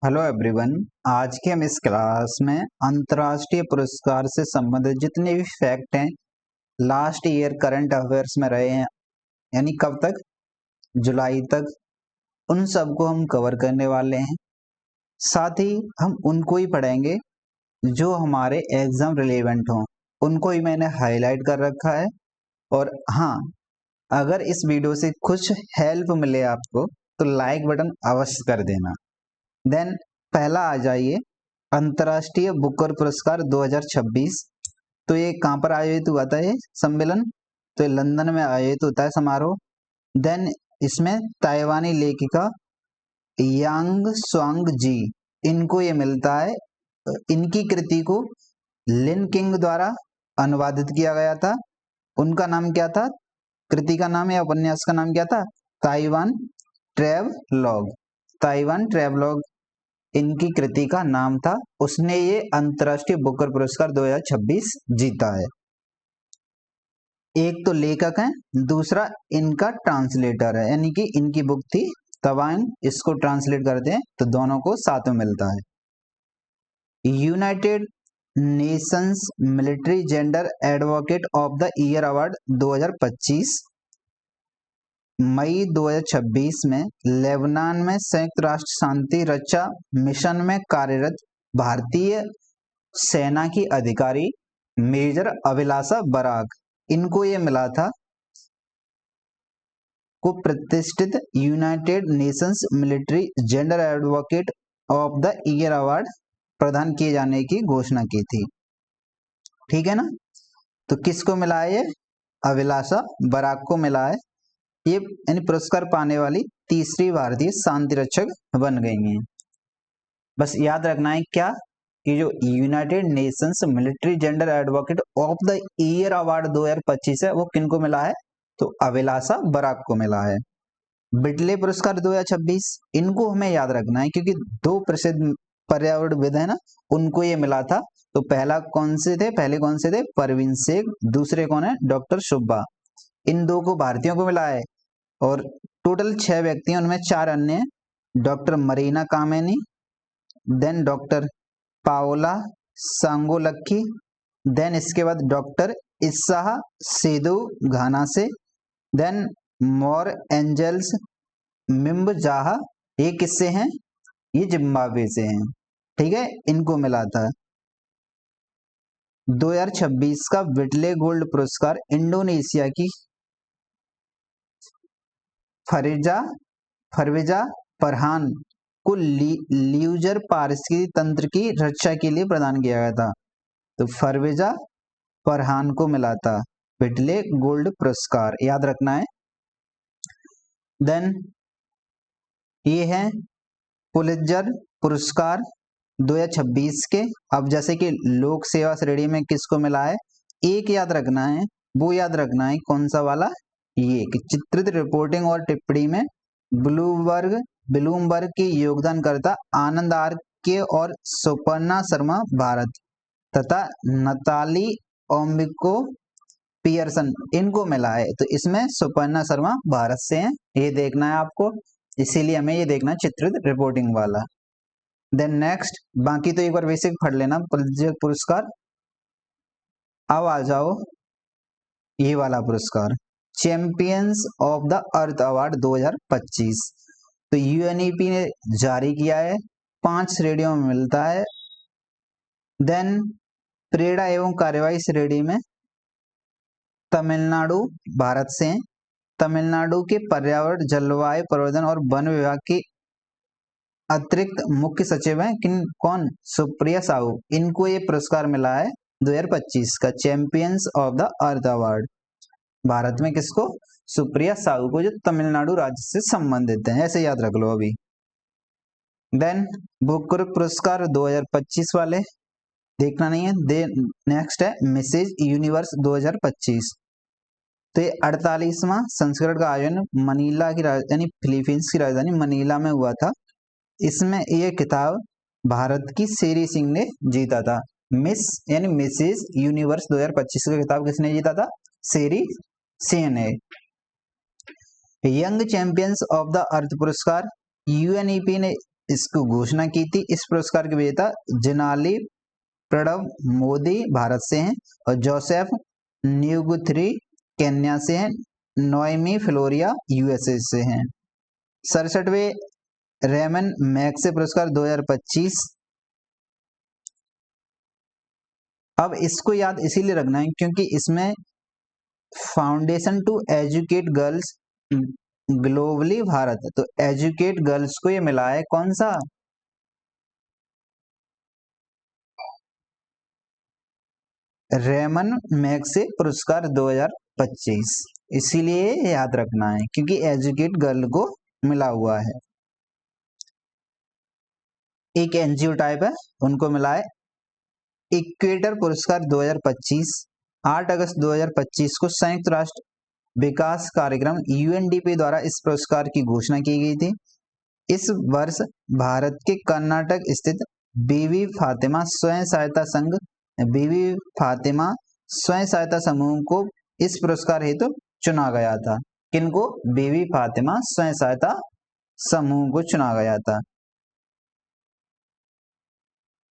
Hello everyone. आज के हम इस क्लास में अंतर्राष्ट्रीय पुरस्कार से संबंधित जितने भी फैक्ट हैं लास्ट ईयर करंट अफेयर्स में रहे हैं, यानी कब तक, जुलाई तक, उन सबको हम कवर करने वाले हैं। साथ ही हम उनको ही पढ़ेंगे जो हमारे एग्जाम रिलेवेंट हों, उनको ही मैंने हाईलाइट कर रखा है। और हाँ, अगर इस वीडियो से कुछ हेल्प मिले आपको तो लाइक बटन अवश्य कर देना। देन पहला आ जाइए, अंतर्राष्ट्रीय बुकर पुरस्कार 2026। तो ये कहाँ पर आयोजित हुआ था ये सम्मेलन? तो ये लंदन में आयोजित होता है समारोह। देन इसमें ताइवानी लेखिका यांग स्वांग जी, इनको ये मिलता है। इनकी कृति को लिन किंग द्वारा अनुवादित किया गया था। उनका नाम क्या था? कृति का नाम या उपन्यास का नाम क्या था? Taiwan travelogue. ताइवान ट्रैवलॉग इनकी कृति का नाम था। उसने ये अंतर्राष्ट्रीय बुकर पुरस्कार 2026 जीता है। एक तो लेखक है, दूसरा इनका ट्रांसलेटर है, यानी कि इनकी बुक थी तवांग, इसको ट्रांसलेट करते हैं तो दोनों को साथ में मिलता है। United Nations military gender advocate of the year award 2025 मई 2026 में लेबनान में संयुक्त राष्ट्र शांति रक्षा मिशन में कार्यरत भारतीय सेना की अधिकारी मेजर अभिलाषा बराक, इनको ये मिला था को प्रतिष्ठित United Nations military gender advocate of the year award प्रदान किए जाने की घोषणा की थी। ठीक है ना? तो किसको मिला है? ये अभिलाषा बराक को मिला है। ये यानी पुरस्कार पाने वाली तीसरी भारतीय शांति रक्षक बन गई हैं। बस याद रखना है क्या कि जो United Nations military gender advocate of the year award 2025 है वो किनको मिला है? तो अभिलाषा बराक को मिला है। बिटले पुरस्कार 2026 इनको हमें याद रखना है क्योंकि दो प्रसिद्ध पर्यावरणविद है ना, उनको ये मिला था। तो पहले कौन से थे? परवीन शेख। दूसरे कौन है? डॉक्टर सुब्बा। इन दो को भारतीयों को मिला है और टोटल 6 व्यक्ति हैं, उनमें 4 अन्य हैं। Doctor Marina Kameni, then doctor Paola Sangolakki, then इसके बाद डॉक्टर इस्साह सेदू घाना से, देन मोर एंजल्स मिम्ब जाहा। ये किससे हैं? ये जिम्बाब्वे से हैं। ठीक है, इनको मिला था। 2026 का बिटले गोल्ड पुरस्कार इंडोनेशिया की फरवेजा फरहान को ल्यूजर पारिस्थितिकी तंत्र की रक्षा के लिए प्रदान किया गया था। तो फरवेजा फरहान को मिला था बिटले गोल्ड पुरस्कार, याद रखना है। देन ये है पुलित्जर पुरस्कार 2026 के। अब जैसे कि लोक सेवा श्रेणी में किसको मिला है? एक याद रखना है, वो याद रखना है कौन सा वाला? ये कि चित्रित रिपोर्टिंग और टिप्पणी में ब्लूमबर्ग के योगदानकर्ता आनंद आर के और सुपर्णा शर्मा भारत तथा नताली ओम्बिको पियर्सन, इनको मिला है। तो इसमें सुपर्णा शर्मा भारत से हैं, ये देखना है आपको, इसीलिए हमें ये देखना है चित्रित रिपोर्टिंग वाला। देन नेक्स्ट, बाकी तो एक बार बेसिक पढ़ लेना पुलित्जर पुरस्कार। अब आ जाओ ये वाला पुरस्कार, champions of the earth award 2025। तो यूएनईपी ने जारी किया है, 5 श्रेणियों में मिलता है। देन प्रेरणा एवं कार्यवाही श्रेणी में तमिलनाडु भारत से, तमिलनाडु के पर्यावरण जलवायु परिवर्तन और वन विभाग के अतिरिक्त मुख्य सचिव हैं कौन? सुप्रिया साहू। इनको ये पुरस्कार मिला है 2025 का champions of the earth award. Bharat में किसको? सुप्रिया साहू को, जो तमिलनाडु राज्य से संबंधित हैं, ऐसे याद रख लो अभी। देन बुकर पुरस्कार 2025 वाले देखना नहीं है। देन नेक्स्ट है मिसेज यूनिवर्स 2025। तो ये 48वां संस्करण का आयोजन मनीला की राजधानी, फिलीपींस की राजधानी मनीला में हुआ था। इसमें ये किताब भारत की शेरी सिंह ने जीता था। मिस यानी मिसेज यूनिवर्स 2025 का किताब किसने जीता था? शेरी सिंह ने। Young champions of the earth पुरस्कार यूएनईपी ने इसको घोषणा की थी। इस पुरस्कार के विजेता जिनाली प्रणब मोदी भारत से हैं और जोसेफ न्यूगुथरी केन्या से हैं, नोएमी फ्लोरिया यूएसए से हैं। 67वें रेमन मैग्से पुरस्कार 2025। अब इसको याद इसीलिए रखना है क्योंकि इसमें foundation to educate girls globally Bharat, तो एजुकेट गर्ल्स को ये मिला है कौन सा, रेमन मैग्से पुरस्कार 2025। इसीलिए याद रखना है क्योंकि एजुकेट गर्ल को मिला हुआ है। एक एनजीओ टाइप है, उनको मिला है इक्वेटर पुरस्कार 2025। 8 अगस्त 2025 को संयुक्त राष्ट्र विकास कार्यक्रम यूएनडीपी द्वारा इस पुरस्कार की घोषणा की गई थी। इस वर्ष भारत के कर्नाटक स्थित बीवी फातिमा स्वयं सहायता संघ, बीवी फातिमा स्वयं सहायता समूह को इस पुरस्कार हेतु चुना गया था। किनको? बीवी फातिमा स्वयं सहायता समूह को चुना गया था।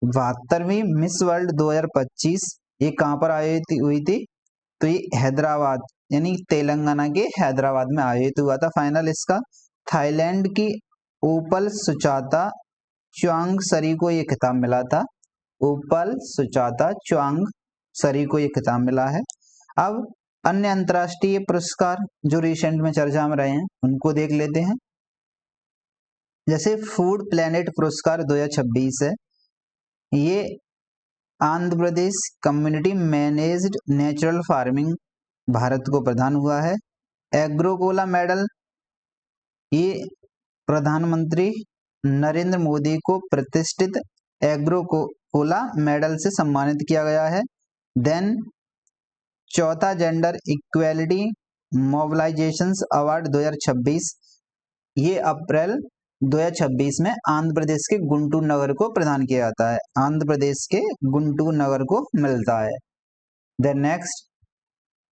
72वीं मिस वर्ल्ड 2025 ये कहां पर आयोजित हुई थी? तो ये हैदराबाद यानी तेलंगाना के हैदराबाद में आयोजित हुआ था। फाइनल इसका थाईलैंड की ओपल सुचाता च्वांग सरी को ये खिताब मिला था। ओपल सुचाता च्वांग सरी को ये खिताब मिला है। अब अन्य अंतर्राष्ट्रीय पुरस्कार जो रिसेंट में चर्चा में रहे हैं उनको देख लेते हैं। जैसे फूड प्लेनेट पुरस्कार 2026 है, ये Andhra Pradesh community managed natural farming Bharat को प्रदान हुआ है। एग्रोकोला मेडल ये प्रधानमंत्री नरेंद्र मोदी को प्रतिष्ठित एग्रोकोला मेडल से सम्मानित किया गया है। देन चौथा जेंडर इक्वेलिटी मोबिलाइजेशंस अवार्ड 2026 ये अप्रैल 2026 में आंध्र प्रदेश के गुंटूर नगर को प्रदान किया जाता है। आंध्र प्रदेश के गुंटूर नगर को मिलता है। Then next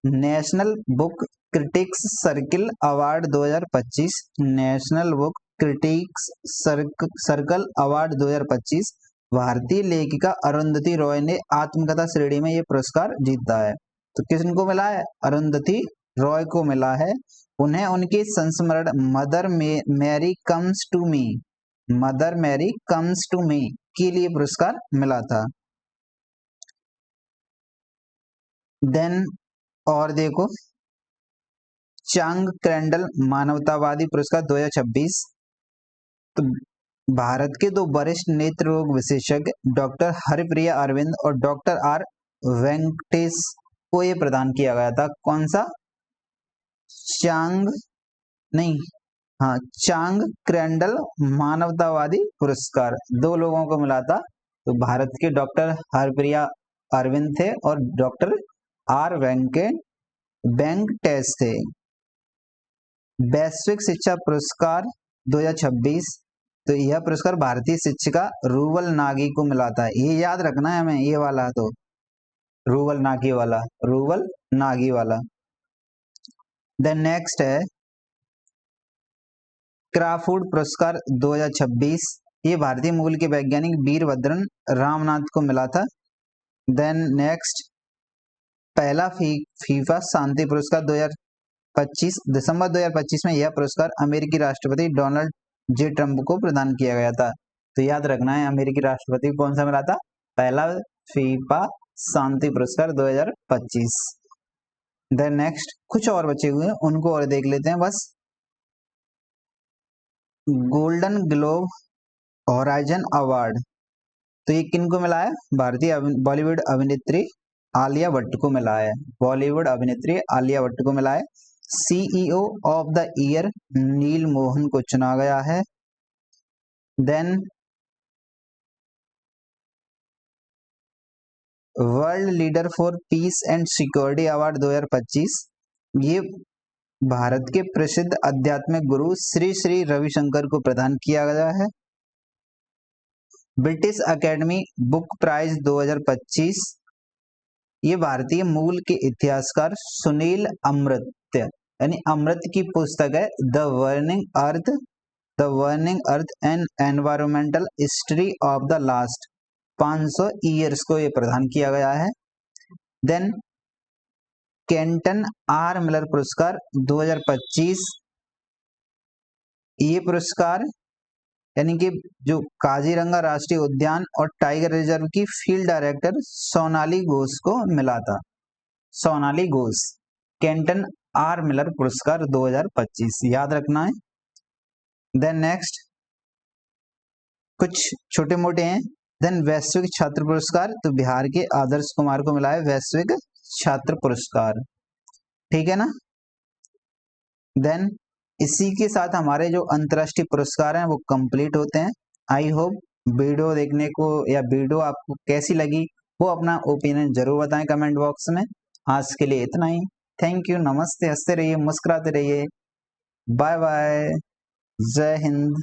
national book critics circle award 2025, national book critics circle award 2025 भारतीय लेखिका अरुंधति रॉय ने आत्मकथा श्रेणी में ये पुरस्कार जीता है। तो किसको मिला है? अरुंधति रॉय को मिला है। उन्हें उनके संस्मरण mother Mary comes to me, mother Mary comes to me के लिए पुरस्कार मिला था। देन और देखो चांग क्रेंडल मानवतावादी पुरस्कार 2026, तो भारत के दो वरिष्ठ नेत्र रोग विशेषज्ञ डॉक्टर हरिप्रिया अरविंद और डॉक्टर आर वेंकटेश को ये प्रदान किया गया था। कौन सा? चांग नहीं, हाँ चांग क्रेंडल मानवतावादी पुरस्कार दो लोगों को मिला था। तो भारत के डॉक्टर हरप्रिया अरविंद थे और डॉक्टर आर वेंकटेश थे। वैश्विक शिक्षा पुरस्कार 2026, तो यह पुरस्कार भारतीय शिक्षिका रूवल नागी को मिला था। ये याद रखना है हमें, ये वाला तो रूवल नागी वाला, रूवल नागी वाला। देन नेक्स्ट है क्राफूड पुरस्कार 2026, ये भारतीय मूल के वैज्ञानिक वीरभद्रन रामनाथ को मिला था। देन नेक्स्ट पहला फीफा शांति पुरस्कार 2025, दिसंबर 2025 में यह पुरस्कार अमेरिकी राष्ट्रपति डोनाल्ड जे ट्रंप को प्रदान किया गया था। तो याद रखना है अमेरिकी राष्ट्रपति को कौन सा मिला था? पहला फीफा शांति पुरस्कार 2025। देन नेक्स्ट कुछ और बचे हुए हैं उनको और देख लेते हैं बस। गोल्डन ग्लोब होराइजन अवार्ड, तो ये किन को मिला है? भारतीय बॉलीवुड अभिनेत्री आलिया भट्ट को मिला है। बॉलीवुड अभिनेत्री आलिया भट्ट को मिला है। CEO of the year Neal Mohan को चुना गया है। Then world leader for peace and security award 2025, ये भारत के प्रसिद्ध आध्यात्मिक गुरु श्री श्री रविशंकर को प्रदान किया गया है। ब्रिटिश अकेडमी बुक प्राइज 2025, ये भारतीय मूल के इतिहासकार सुनील अमृत यानी अमृत की पुस्तक है the burning earth the burning earth and environmental history of the last 500 years को ये प्रदान किया गया है। देन केंटन आर मिलर पुरस्कार 2025, ये पुरस्कार यानी कि जो काजीरंगा राष्ट्रीय उद्यान और टाइगर रिजर्व की फील्ड डायरेक्टर सोनाली घोष को मिला था। सोनाली घोष, केंटन आर मिलर पुरस्कार 2025 याद रखना है। देन नेक्स्ट कुछ छोटे मोटे हैं। देन वैश्विक छात्र पुरस्कार, तो बिहार के आदर्श कुमार को मिला है वैश्विक छात्र पुरस्कार, ठीक है ना। देन इसी के साथ हमारे जो अंतर्राष्ट्रीय पुरस्कार हैं वो कंप्लीट होते हैं। आई होप वीडियो देखने को या वीडियो आपको कैसी लगी वो अपना ओपिनियन जरूर बताएं कमेंट बॉक्स में। आज के लिए इतना ही। थैंक यू, नमस्ते, हंसते रहिए, मुस्कुराते रहिए, बाय बाय, जय हिंद।